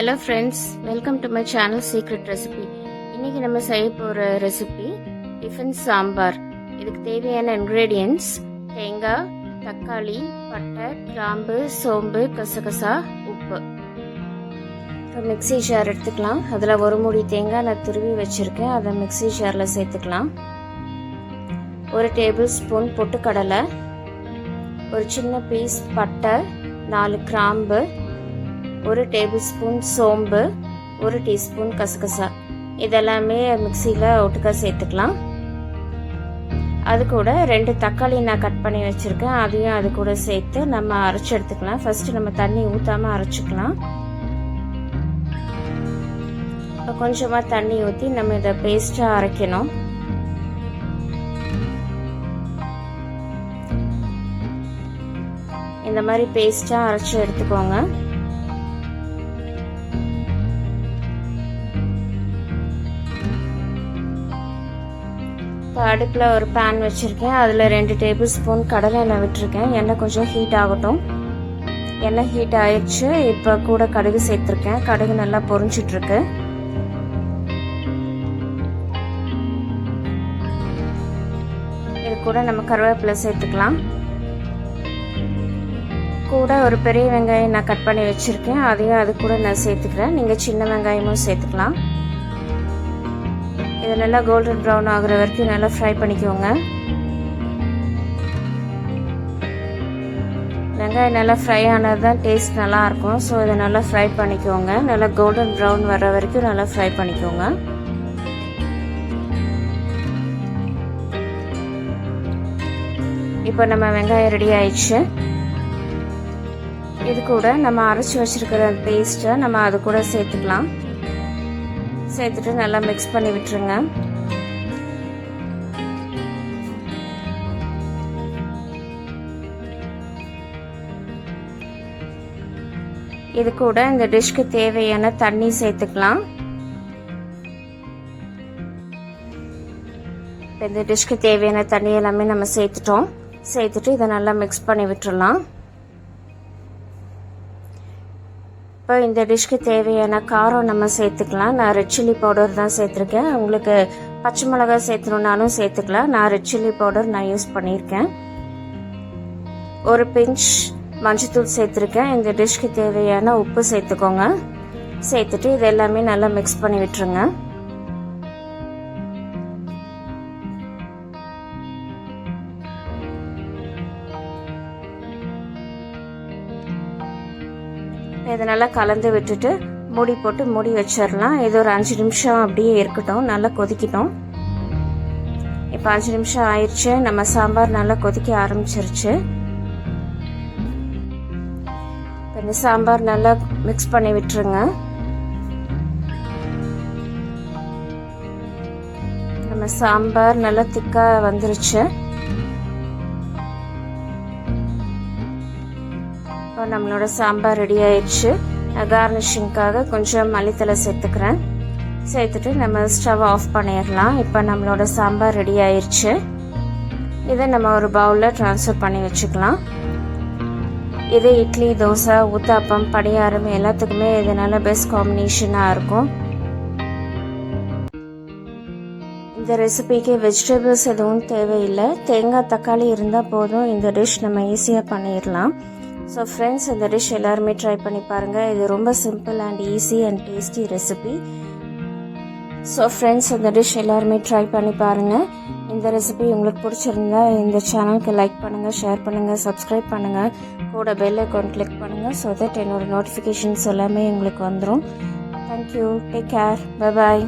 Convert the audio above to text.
Hello friends, welcome to my channel Secret Recipe. இன்னைக்கு நம்ம செய்ய போற ரெசிபி டிஃபின் சாம்பார். இதுக்கு தேவையான ingredients தேங்காய், தக்காளி, பட்டை, கிராம்பு, சோம்பு, கசகசா, உப்பு. மிக்ஸி ஜார் எடுத்துக்கலாம். அதில் ஒரு மூடி தேங்காய் நான் துருவி வச்சிருக்கேன். அதை மிக்ஸி ஜாரில் சேர்த்துக்கலாம். ஒரு டேபிள் ஸ்பூன் பொட்டுக்கடலை, ஒரு சின்ன பீஸ் பட்டை, 4 கிராம்பு, ஒரு டேபிள் ஸ்பூன் சோம்பு, ஒரு டீஸ்பூன் கசகசா, இதெல்லாமே மிக்சியில் ஒட்டுக்கா சேர்த்துக்கலாம். அது கூட 2 தக்காளி நான் கட் பண்ணி வச்சுருக்கேன். அதையும் அது கூட சேர்த்து நம்ம அரைச்சி எடுத்துக்கலாம். ஃபஸ்ட்டு நம்ம தண்ணி ஊற்றாமல் அரைச்சிக்கலாம். கொஞ்சமாக தண்ணி ஊற்றி நம்ம இதை பேஸ்ட்டாக அரைக்கணும். இந்த மாதிரி பேஸ்ட்டாக அரைச்சி எடுத்துக்கோங்க. இப்போ அடுப்பில் ஒரு பேன் வச்சுருக்கேன். அதில் 2 டேபிள் ஸ்பூன் கடலை எண்ணெய் விட்டுருக்கேன். எண்ணெய் கொஞ்சம் ஹீட் ஆகட்டும். எண்ணெய் ஹீட் ஆயிடுச்சு. இப்போ கூட கடுகு சேர்த்துருக்கேன். கடுகு நல்லா பொரிஞ்சிட்ருக்கு. இது கூட நம்ம கருவேப்பிலை சேர்த்துக்கலாம். கூட ஒரு பெரிய வெங்காயம் நான் கட் பண்ணி வச்சுருக்கேன். அதையும் அது கூட நான் சேர்த்துக்கிறேன். நீங்கள் சின்ன வெங்காயமும் சேர்த்துக்கலாம். இது நல்லா கோல்டன் ப்ரௌன் ஆகுற வரைக்கும் நல்லா ஃப்ரை பண்ணிக்கோங்க. வெங்காயம் நல்லா ஃப்ரை ஆனது தான் டேஸ்ட் நல்லாயிருக்கும். ஸோ இதை நல்லா ஃப்ரை பண்ணிக்கோங்க. நல்லா கோல்டன் ப்ரௌன் வர வரைக்கும் நல்லா ஃப்ரை பண்ணிக்கோங்க. இப்போ நம்ம வெங்காயம் ரெடி ஆயிடுச்சு. இது கூட நம்ம அரைச்சி வச்சிருக்கிற பேஸ்ட்டை நம்ம அது கூட சேர்த்துக்கலாம். சேர்த்துட்டு நல்லா மிக்ஸ் பண்ணி விட்டுருங்க. இது கூட இந்த டிஷ்க்கு தேவையான தண்ணி சேர்த்துக்கலாம். இந்த டிஷ்க்கு தேவையான தண்ணி எல்லாமே நம்ம சேர்த்துட்டோம். சேர்த்துட்டு இதை நல்லா மிக்ஸ் பண்ணி விட்டுறலாம். இப்போ இந்த டிஷ்க்கு தேவையான காரம் நம்ம சேர்த்துக்கலாம். நான் ரெட் சில்லி பவுடர் தான் சேர்த்துருக்கேன். உங்களுக்கு பச்சை மிளகாய் சேர்த்துணுன்னாலும் சேர்த்துக்கலாம். நான் ரெட் சில்லி பவுடர் நான் யூஸ் பண்ணியிருக்கேன். ஒரு பிஞ்ச் மஞ்சத்தூள் சேர்த்துருக்கேன். இந்த டிஷ்க்கு தேவையான உப்பு சேர்த்துக்கோங்க. சேர்த்துட்டு இது எல்லாமே நல்லா மிக்ஸ் பண்ணி விட்டுருங்க. இதை நல்லா கலந்து விட்டுட்டு மூடி போட்டு மூடி வச்சிடலாம். இது ஒரு 5 நிமிஷம் அப்படியே இருக்கட்டும். நல்லா கொதிக்கட்டும். இப்போ 5 நிமிஷம் ஆயிடுச்சு. நம்ம சாம்பார் நல்லா கொதிக்க ஆரம்பிச்சிருச்சு. இந்த சாம்பார் நல்லா மிக்ஸ் பண்ணி விட்டுருங்க. நம்ம சாம்பார் நல்லா திக்காக வந்துருச்சு. நம்மளோட சாம்பார் ரெடி ஆயிடுச்சு. கார்னிஷிங்காக கொஞ்சம் மல்லித்தலை சேர்த்துக்கிறேன். சேர்த்துட்டு நம்ம ஸ்டவ் ஆஃப் பண்ணிடலாம். இப்போ நம்மளோட சாம்பார் ரெடி ஆயிடுச்சு. இதை நம்ம ஒரு பவுலில் ட்ரான்ஸ்ஃபர் பண்ணி வச்சுக்கலாம். இது இட்லி, தோசை, ஊத்தாப்பம், பணியாரம் எல்லாத்துக்குமே இதனால பெஸ்ட் காம்பினேஷனாக இருக்கும். இந்த ரெசிபிக்கு வெஜிடபிள்ஸ் எதுவும் தேவையில்லை. தேங்காய், தக்காளி இருந்தால் போதும். இந்த டிஷ் நம்ம ஈஸியாக பண்ணிடலாம். ஸோ ஃப்ரெண்ட்ஸ், இந்த டிஷ் எல்லாருமே ட்ரை பண்ணி பாருங்கள். இது ரொம்ப simple and easy and tasty recipe. So friends, இந்த டிஷ் எல்லாருமே ட்ரை பண்ணி பாருங்கள். இந்த ரெசிபி உங்களுக்கு பிடிச்சிருந்தா இந்த சேனலுக்கு லைக் பண்ணுங்கள், ஷேர் பண்ணுங்கள், சப்ஸ்கிரைப் பண்ணுங்கள். கூட பெல் ஐக்கான் கிளிக் பண்ணுங்கள். ஸோ தட் என்னோட நோட்டிஃபிகேஷன்ஸ் எல்லாமே உங்களுக்கு வந்துடும். Thank you. Take care. Bye bye.